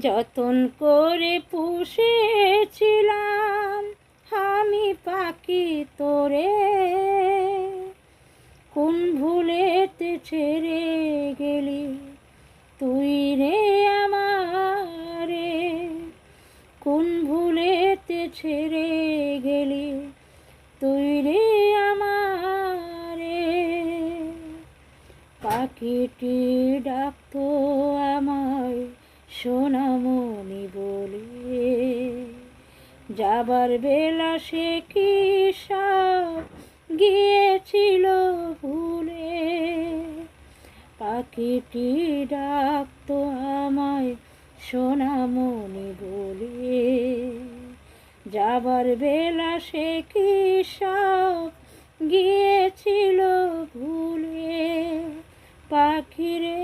যতন করে পুষেছিলাম আমি পাখি তোরে, কোন ভুলেতে ছেড়ে গেলি তুই রে আমারে, কোন ভুলেতে ছেড়ে গেলি তুই রে আমারে। পাখিটি ডাকতো আমায় সোনামণি বলে, যাবার বেলা সে কি সব গিয়েছিল ভুলে। পাখিটি ডাকতো আমায় সোনামণি বলে, যাবার বেলা সে কি সব গিয়েছিল ভুলে। পাখিরে